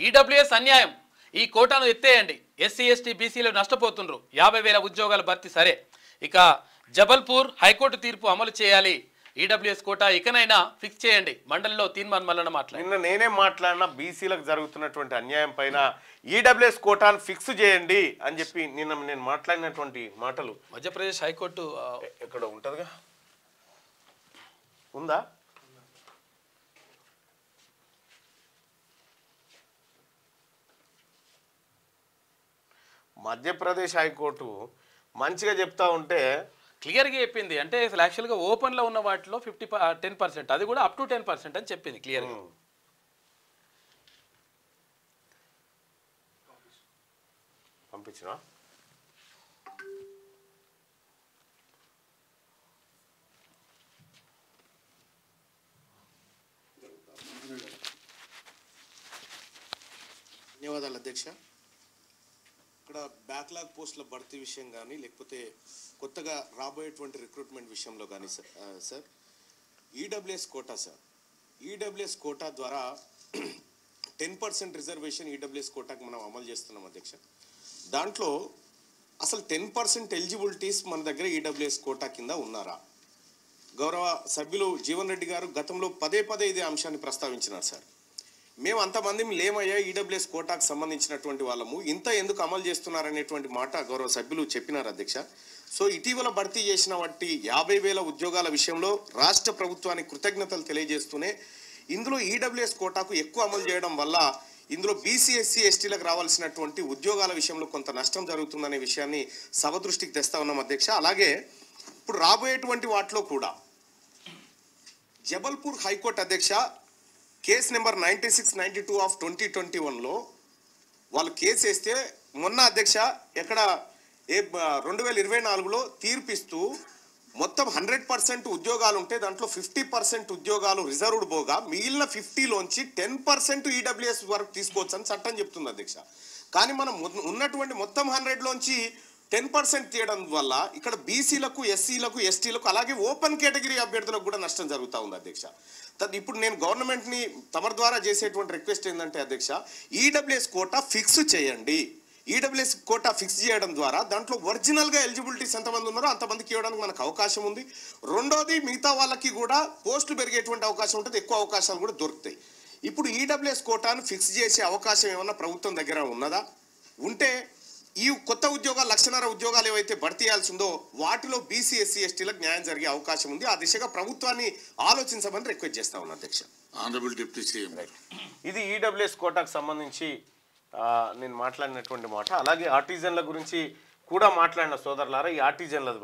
EWS అన్యాయం, ఈ కోటాను ఎత్తేయండి, ఎస్సీ ఎస్టీ బీసీలు నష్టపోతుండ్రు, 50,000 ఉద్యోగాల భర్తీ సరే, ఇక జబల్పూర్ హైకోర్టు తీర్పు అమలు చేయాలి, ఈడబ్ల్యూఎస్ కోటా ఇకనైనా ఫిక్స్ చేయండి, మండలిలో తీర్మాన్ మల్లన్న మాట్లాడి. నిన్న నేనే మాట్లాడినా బీసీలకు జరుగుతున్నటువంటి అన్యాయం పైన ఈడబ్ల్యూఎస్ కోటాను ఫిక్స్ చేయండి అని చెప్పి నిన్న నేను మాట్లాడినటువంటి మాటలు మధ్యప్రదేశ్ హైకోర్టు ఎక్కడ ఉంటుందిగా ఉందా? మధ్యప్రదేశ్ హైకోర్టు మంచిగా చెప్తా ఉంటే క్లియర్గా చెప్పింది. అంటే అసలు యాక్చువల్గా ఓపెన్లో ఉన్న వాటిలో 10%, అది కూడా అప్ టు 10% అని చెప్పింది క్లియర్గా. పంపించిన ధన్యవాదాలు అధ్యక్ష. ఇక్కడ బ్యాక్లాగ్ పోస్టుల భర్తీ విషయం కానీ లేకపోతే కొత్తగా రాబోయేటువంటి రిక్రూట్మెంట్ విషయంలో కానీ sir EWS quota sir, EWS quota ద్వారా 10% రిజర్వేషన్ ఈడబ్ల్యూఎస్ కోటాకి మనం అమలు చేస్తున్నాం అధ్యక్ష. దాంట్లో అసలు 10% ఎలిజిబిలిటీస్ మన దగ్గర ఈడబ్ల్యూఎస్ కోటా కింద ఉన్నారా? గౌరవ సభ్యులు జీవన్ రెడ్డి గారు గతంలో పదే ఇదే అంశాన్ని ప్రస్తావించినారు సార్. మేము అంతమంది లేమయ్యా ఈడబ్ల్యూఎస్ కోటాకు సంబంధించినటువంటి వాళ్ళము, ఇంత ఎందుకు అమలు చేస్తున్నారనేటువంటి మాట గౌరవ సభ్యులు చెప్పినారు అధ్యక్ష. సో ఇటీవల భర్తీ చేసిన వాటి 50,000 ఉద్యోగాల విషయంలో రాష్ట్ర ప్రభుత్వానికి కృతజ్ఞతలు తెలియజేస్తూనే ఇందులో ఈడబ్ల్యూఎస్ కోటాకు ఎక్కువ అమలు చేయడం వల్ల ఇందులో బీసీ ఎస్సీ ఎస్టీలకు రావాల్సినటువంటి ఉద్యోగాల విషయంలో కొంత నష్టం జరుగుతుందనే విషయాన్ని సభ దృష్టికి తెస్తా ఉన్నాం అధ్యక్ష. అలాగే ఇప్పుడు రాబోయేటువంటి వాటిలో కూడా జబల్పూర్ హైకోర్టు అధ్యక్ష కేసు నెంబర్ 9692 ఆఫ్ 2021లో వాళ్ళు కేసు వేస్తే మొన్న అధ్యక్ష ఎక్కడ 2024లో తీర్పిస్తూ మొత్తం 100% ఉద్యోగాలు ఉంటే దాంట్లో 50% ఉద్యోగాలు రిజర్వ్డ్ పోగా మిగిలిన 50లోంచి 10% ఈడబ్ల్యూఎస్ వరకు తీసుకోవచ్చు అని చట్టం చెప్తుంది అధ్యక్ష. కానీ మనం ఉన్నటువంటి మొత్తం 100లోంచి 10% తీయడం వల్ల ఇక్కడ బీసీలకు ఎస్సీలకు ఎస్టీలకు అలాగే ఓపెన్ కేటగిరీ అభ్యర్థులకు కూడా నష్టం జరుగుతూ ఉంది అధ్యక్ష. ఇప్పుడు నేను గవర్నమెంట్ని తమ ద్వారా చేసేటువంటి రిక్వెస్ట్ ఏంటంటే అధ్యక్ష, ఈడబ్ల్యూఎస్ కోటా ఫిక్స్ చేయండి. ఈడబ్ల్యూఎస్ కోటా ఫిక్స్ చేయడం ద్వారా దాంట్లో ఒరిజినల్గా ఎలిజిబిలిటీస్ ఎంతమంది ఉన్నారో అంతమందికి ఇవ్వడానికి మనకు అవకాశం ఉంది. రెండోది మిగతా వాళ్ళకి కూడా పోస్టులు పెరిగేటువంటి అవకాశం ఉంటుంది, ఎక్కువ అవకాశాలు కూడా దొరుకుతాయి. ఇప్పుడు ఈడబ్ల్యూఎస్ కోటాను ఫిక్స్ చేసే అవకాశం ఏమన్నా ప్రభుత్వం దగ్గర ఉన్నదా? ఉంటే ఈ కొత్త ఉద్యోగాలు 1,00,000 ఉద్యోగాలు ఏవైతే భర్తీ చేయాల్సి ఉందో వాటిలో బీసీ ఎస్సీ ఎస్టీలకు న్యాయం జరిగే అవకాశం ఉంది. ఆ దిశగా ప్రభుత్వాన్ని ఆలోచించమని రిక్వెస్ట్ చేస్తా ఉన్నా అధ్యక్ష. Honourable deputy CM. ఇది ఈడబ్ల్యూఎస్ కోటాకు సంబంధించి నేను మాట్లాడినటువంటి మాట. అలాగే ఆర్టిజన్ల గురించి కూడా మాట్లాడిన సోదరులారా, ఈ ఆర్టిజన్లది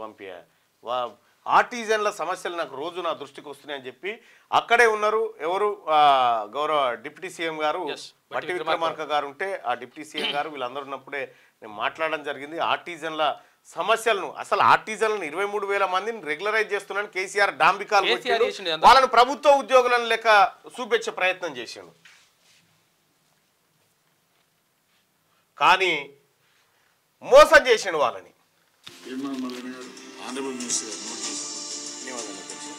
ఆర్టిజన్ల సమస్యలు నాకు రోజు నా దృష్టికి వస్తున్నాయని చెప్పి అక్కడే ఉన్నారు ఎవరు గౌరవ డిప్యూటీ సీఎం గారు బట్టి విక్రమార్క గారు ఉంటే ఆ డిప్యూటీ సీఎం గారు వీళ్ళందరూ ఉన్నప్పుడే నేను మాట్లాడడం జరిగింది. ఆర్టిజన్ల సమస్యలను అసలు ఆర్టిజన్లను 23,000 మందిని రెగ్యులరైజ్ చేస్తున్నాను కేసీఆర్ డాంబికాలు వాళ్ళను ప్రభుత్వ ఉద్యోగులను లెక్క చూపించే ప్రయత్నం చేశాను. కానీ మోసం చేసాడు వాళ్ళని.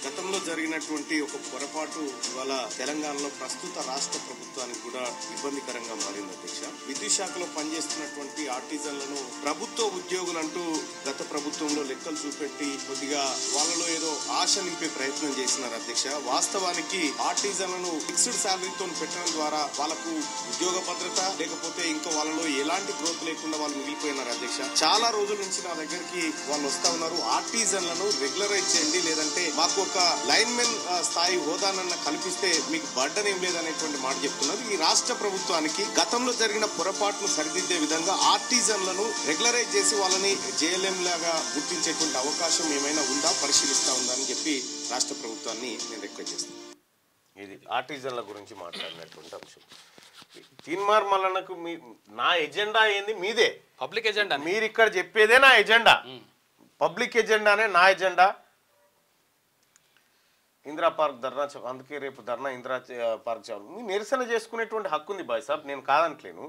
గతంలో జరిగినటువంటి ఒక పొరపాటు ఇవాళ తెలంగాణలో ప్రస్తుత రాష్ట్ర ప్రభుత్వానికి కూడా ఇబ్బందికరంగా మారింది అధ్యక్ష. విద్యుత్ శాఖలో పనిచేస్తున్నటువంటి ఆర్టిజన్లను ప్రభుత్వ ఉద్యోగులంటూ గత ప్రభుత్వంలో లెక్కలు చూపెట్టి కొద్దిగా వాళ్ళలో ఏదో ఆశ నింపే ప్రయత్నం చేసినారు అధ్యక్ష. వాస్తవానికి ఆర్టిజన్లను ఫిక్స్డ్ శాలరీతో పెట్టడం ద్వారా వాళ్ళకు ఉద్యోగ భద్రత లేకపోతే ఇంకా వాళ్ళలో ఎలాంటి గ్రోత్ లేకుండా వాళ్ళు మిగిలిపోయినారు అధ్యక్ష. చాలా రోజుల నుంచి నా దగ్గరికి వాళ్ళు వస్తా ఉన్నారు, ఆర్టిజన్లను రెగ్యులరైజ్ చేయండి, లేదంటే మాకు ఒక లైన్మెన్ స్థాయి హోదానన్న కల్పిస్తే మీకు బర్డన్ ఏం లేదనేటువంటి మాట చెప్తున్నారు. ఈ రాష్ట్ర ప్రభుత్వానికి గతంలో జరిగిన పొరపాటును సరిదిద్దే విధంగా ఆర్టిజన్లను రెగ్యులరైజ్ చేసి వాళ్ళని జేఎల్ఎం లాగా గుర్తించేటువంటి అవకాశం ఏమైనా ఉందా, పరిశీలిస్తా ఉందా అని చెప్పి రాష్ట్ర ప్రభుత్వాన్ని నేను రిక్వెస్ట్ చేస్తాను. ఇది ఆర్టిజన్ల గురించి మాట్లాడినటువంటి అంశం. తీన్మార్ మల్లన్నకు నా ఎజెండా ఏంది? మీదే పబ్లిక్ ఎజెండా. మీరు ఇక్కడ చెప్పేదే నా ఎజెండా, పబ్లిక్ ఎజెండానే నా ఎజెండా. ఇందిరా పార్క్ ధర్నా, అందుకే రేపు ధర్నా ఇందిరా పార్క్ మీ నిరసన చేసుకునేటువంటి హక్కు ఉంది బాయ్ సాబ్, నేను కాదనట్లేను.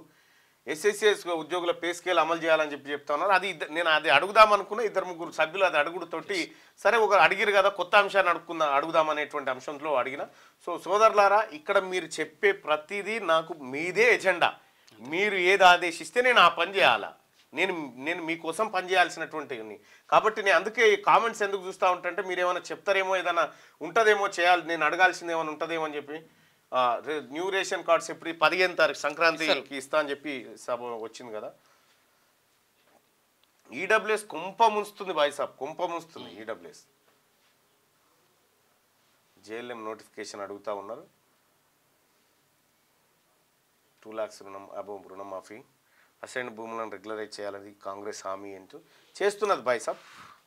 ఎస్ఎస్సిఎస్ ఉద్యోగుల పే స్కేల్ అమలు చేయాలని చెప్తా ఉన్నారు. అది నేను అది అడుగుదాం అనుకున్న 2-3 సభ్యులు అది అడుగుడుతోటి సరే ఒక అడిగిరు కదా కొత్త అంశాన్ని అడుగుదాం అనేటువంటి అంశంలో అడిగిన. సో సోదరులారా, ఇక్కడ మీరు చెప్పే ప్రతిదీ నాకు మీదే ఎజెండా. మీరు ఏది ఆదేశిస్తే నేను ఆ పని చేయాలా, నేను మీకోసం పనిచేయాల్సినటువంటి. కాబట్టి నేను అందుకే ఈ కామెంట్స్ ఎందుకు చూస్తూ ఉంటాంటే మీరు ఏమైనా చెప్తారేమో, ఏదైనా ఉంటుందేమో చేయాలి, నేను అడగాల్సింది ఏమైనా ఉంటుందేమో అని చెప్పి. న్యూ రేషన్ కార్డ్స్ ఎప్పుడు 15 తారీఖు సంక్రాంతికి ఇస్తా అని చెప్పి సభ వచ్చింది కదా. ఈడబ్ల్యూఎస్ కుంప ముంచుతుంది బాయ్ సాబ్, కుంప ముంచుతుంది ఈడబ్ల్యూఎస్. జేఎల్ఎం నోటిఫికేషన్ అడుగుతూ ఉన్నారు. 2 lakhs రుణమాఫీ, అసైన్ భూములను రెగ్యులరైజ్ చేయాలని కాంగ్రెస్ హామీ ఏంటో చేస్తున్నది బాయ్ సాబ్.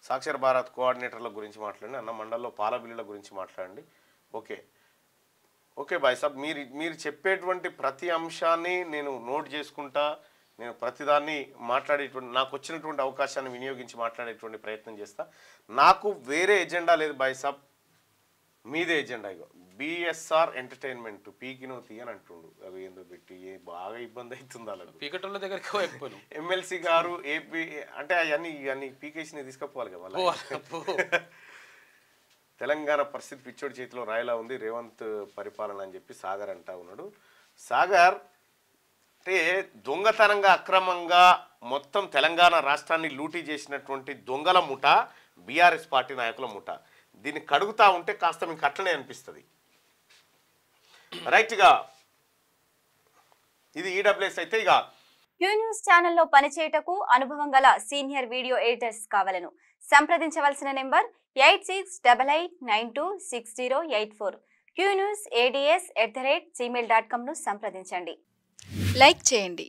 సాక్షర భారత్ కోఆర్డినేటర్ల గురించి మాట్లాడండి, అన్న మండల్లో పాల బిల్లుల గురించి మాట్లాడండి. ఓకే బాయ్ సాబ్, మీరు చెప్పేటువంటి ప్రతి అంశాన్ని నేను నోట్ చేసుకుంటా, నేను ప్రతిదాన్ని మాట్లాడేటువంటి నాకు వచ్చినటువంటి అవకాశాన్ని వినియోగించి మాట్లాడేటువంటి ప్రయత్నం చేస్తా. నాకు వేరే ఎజెండా లేదు బాయ్ సాబ్, మీదే ఎజెండా. ఇగో బిఎస్ఆర్ ఎంటర్టైన్మెంట్ పీకినో తీయని అంటుండు. అవి ఏందో పెట్టి బాగా ఇబ్బంది అవుతుంది వాళ్ళకు. ఎమ్మెల్సీ గారు ఏపీ అంటే అవన్నీ పీకేసి తీసుకపోవాలి కదా. తెలంగాణ పరిస్థితి పిచ్చోడి చేతిలో రాయిలా ఉంది, రేవంత్ పరిపాలన అని చెప్పి సాగర్ అంటా ఉన్నాడు. సాగర్ అంటే దొంగతనంగా అక్రమంగా మొత్తం తెలంగాణ రాష్ట్రాన్ని లూటీ చేసినటువంటి దొంగల ముఠ బీఆర్ఎస్ పార్టీ నాయకుల ముఠ. దీన్ని కడుగుతా ఉంటే కాస్త మీకు అట్లనే అనిపిస్తుంది. రైట్గా ఇది ఈడబ్ల్యూఎస్ అయితే. ఇక క్యూ న్యూస్ ఛానల్లో పనిచేయటకు అనుభవం గల సీనియర్ వీడియో ఎడిటర్స్ కావాలను సంప్రదించవలసిన నెంబర్ 8688926084. qnewsads@gmail.com ను సంప్రదించండి. లైక్ చేయండి.